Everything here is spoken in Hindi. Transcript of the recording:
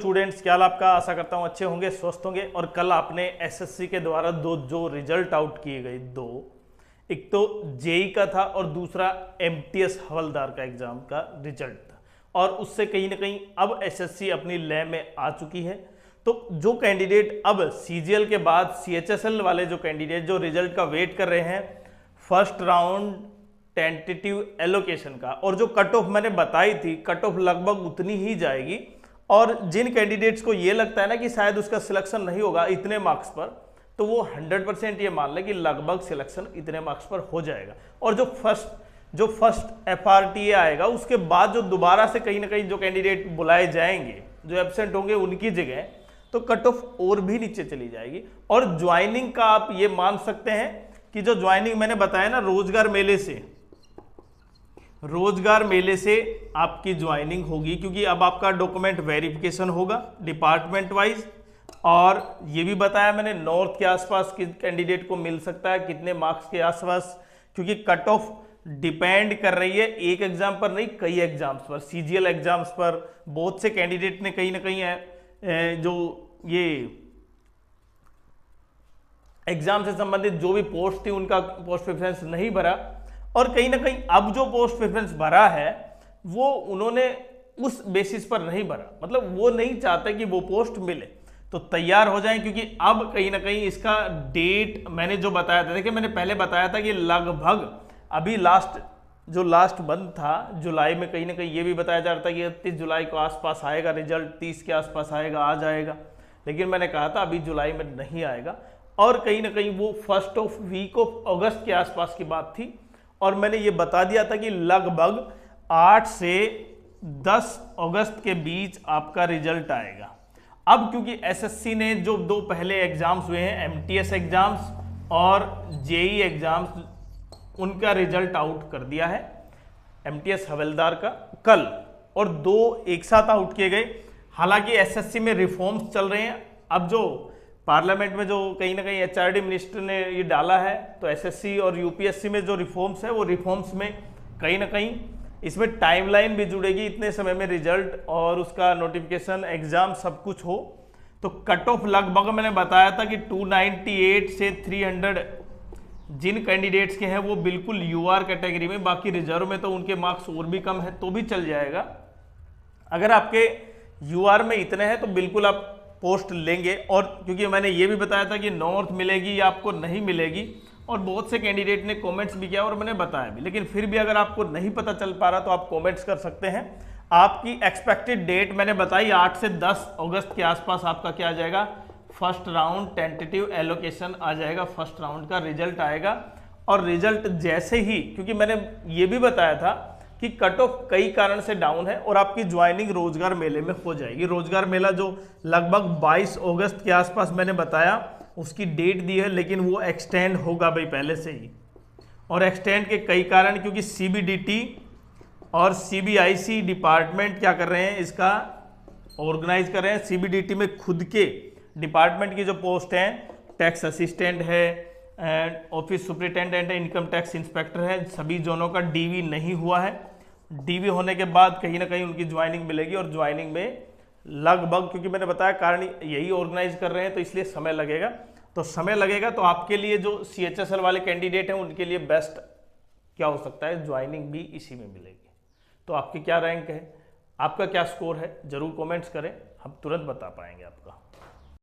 स्टूडेंट्स, क्या हाल आपका? आशा करता हूँ अच्छे होंगे, स्वस्थ होंगे। और कल आपने एसएससी के द्वारा जो रिजल्ट आउट किए गए, एक तो जेई का था और दूसरा एमटीएस हवलदार का एग्जाम का रिजल्ट था। और उससे कहीं ना कहीं अब एसएससी अपनी लय में आ चुकी है। तो जो कैंडिडेट अब सीजीएल के बाद सीएचएसएल वाले जो कैंडिडेट जो रिजल्ट का वेट कर रहे हैं, फर्स्ट राउंड टेंटेटिव एलोकेशन का, और जो कट ऑफ मैंने बताई थी, कट ऑफ लगभग उतनी ही जाएगी। और जिन कैंडिडेट्स को ये लगता है ना कि शायद उसका सिलेक्शन नहीं होगा इतने मार्क्स पर, तो वो 100% ये मान ले कि लगभग सिलेक्शन इतने मार्क्स पर हो जाएगा। और जो फर्स्ट एफआरटीए आएगा उसके बाद जो दोबारा से कहीं ना कहीं जो कैंडिडेट बुलाए जाएंगे, जो एब्सेंट होंगे उनकी जगह, तो कट ऑफ और भी नीचे चली जाएगी। और ज्वाइनिंग का आप ये मान सकते हैं कि जो ज्वाइनिंग मैंने बताया ना, रोजगार मेले से आपकी ज्वाइनिंग होगी, क्योंकि अब आपका डॉक्यूमेंट वेरिफिकेशन होगा डिपार्टमेंट वाइज। और ये भी बताया मैंने नॉर्थ के आसपास किस कैंडिडेट को मिल सकता है, कितने मार्क्स के आसपास, क्योंकि कट ऑफ डिपेंड कर रही है एक एग्जाम पर नहीं, कई एग्जाम्स पर, सीजीएल एग्जाम्स पर। बहुत से कैंडिडेट ने कहीं ना कहीं जो ये एग्जाम से संबंधित जो भी पोस्ट थी उनका पोस्ट प्रेफरेंस नहीं भरा, और कहीं ना कहीं अब जो पोस्ट प्रेफरेंस भरा है वो उन्होंने उस बेसिस पर नहीं भरा, मतलब वो नहीं चाहते कि वो पोस्ट मिले। तो तैयार हो जाएं, क्योंकि अब कहीं ना कहीं इसका डेट मैंने जो बताया था, देखिए मैंने पहले बताया था कि लगभग अभी लास्ट मंथ था जुलाई में, कहीं ना कहीं ये भी बताया जा रहा था कि 30 जुलाई को आसपास आएगा रिजल्ट, 30 के आसपास आएगा, आ जाएगा। लेकिन मैंने कहा था अभी जुलाई में नहीं आएगा, और कहीं ना कहीं वो फर्स्ट वीक ऑफ अगस्त के आसपास की बात थी। और मैंने ये बता दिया था कि लगभग 8 से 10 अगस्त के बीच आपका रिजल्ट आएगा। अब क्योंकि एसएससी ने जो 2 पहले एग्जाम्स हुए हैं, एमटीएस एग्जाम्स और जेई एग्जाम्स, उनका रिजल्ट आउट कर दिया है। एमटीएस हवलदार का कल, और 2 एक साथ आउट किए गए। हालांकि एसएससी में रिफॉर्म्स चल रहे हैं। अब जो पार्लियामेंट में जो कहीं ना कहीं एचआरडी मिनिस्टर ने ये डाला है, तो एसएससी और यूपीएससी में जो रिफॉर्म्स है, वो रिफॉर्म्स में कहीं ना कहीं इसमें टाइमलाइन भी जुड़ेगी, इतने समय में रिजल्ट और उसका नोटिफिकेशन, एग्जाम सब कुछ हो। तो कट ऑफ लगभग मैंने बताया था कि 298 से 300 जिन कैंडिडेट्स के हैं वो बिल्कुल यूआर कैटेगरी में, बाकी रिजर्व में तो उनके मार्क्स और भी कम है तो भी चल जाएगा। अगर आपके यूआर में इतने हैं तो बिल्कुल आप पोस्ट लेंगे। और क्योंकि मैंने ये भी बताया था कि नॉर्थ मिलेगी या आपको नहीं मिलेगी, और बहुत से कैंडिडेट ने कमेंट्स भी किया और मैंने बताया भी, लेकिन फिर भी अगर आपको नहीं पता चल पा रहा तो आप कमेंट्स कर सकते हैं। आपकी एक्सपेक्टेड डेट मैंने बताई 8 से 10 अगस्त के आसपास आपका क्या आ जाएगा, फर्स्ट राउंड टेंटेटिव एलोकेशन आ जाएगा, फर्स्ट राउंड का रिजल्ट आएगा। और रिजल्ट जैसे ही, क्योंकि मैंने ये भी बताया था कि कट ऑफ कई कारण से डाउन है, और आपकी ज्वाइनिंग रोजगार मेले में हो जाएगी। रोजगार मेला जो लगभग 22 अगस्त के आसपास मैंने बताया, उसकी डेट दी है, लेकिन वो एक्सटेंड होगा भाई पहले से ही। और एक्सटेंड के कई कारण, क्योंकि सीबीडीटी और सीबीआईसी डिपार्टमेंट क्या कर रहे हैं, इसका ऑर्गेनाइज कर रहे हैं। सीबीडीटी में खुद के डिपार्टमेंट की जो पोस्ट हैं, टैक्स असिस्टेंट है, ऑफिस सुपरिटेंडेंट है, इनकम टैक्स इंस्पेक्टर है, सभी जोनों का डीवी नहीं हुआ है। डीवी होने के बाद कहीं ना कहीं उनकी ज्वाइनिंग मिलेगी, और ज्वाइनिंग में लगभग, क्योंकि मैंने बताया कारण यही ऑर्गेनाइज कर रहे हैं, तो इसलिए समय लगेगा। तो आपके लिए जो सीएचएसएल वाले कैंडिडेट हैं उनके लिए बेस्ट क्या हो सकता है, ज्वाइनिंग भी इसी में मिलेगी। तो आपकी क्या रैंक है, आपका क्या स्कोर है, जरूर कमेंट्स करें, हम तुरंत बता पाएंगे आपका।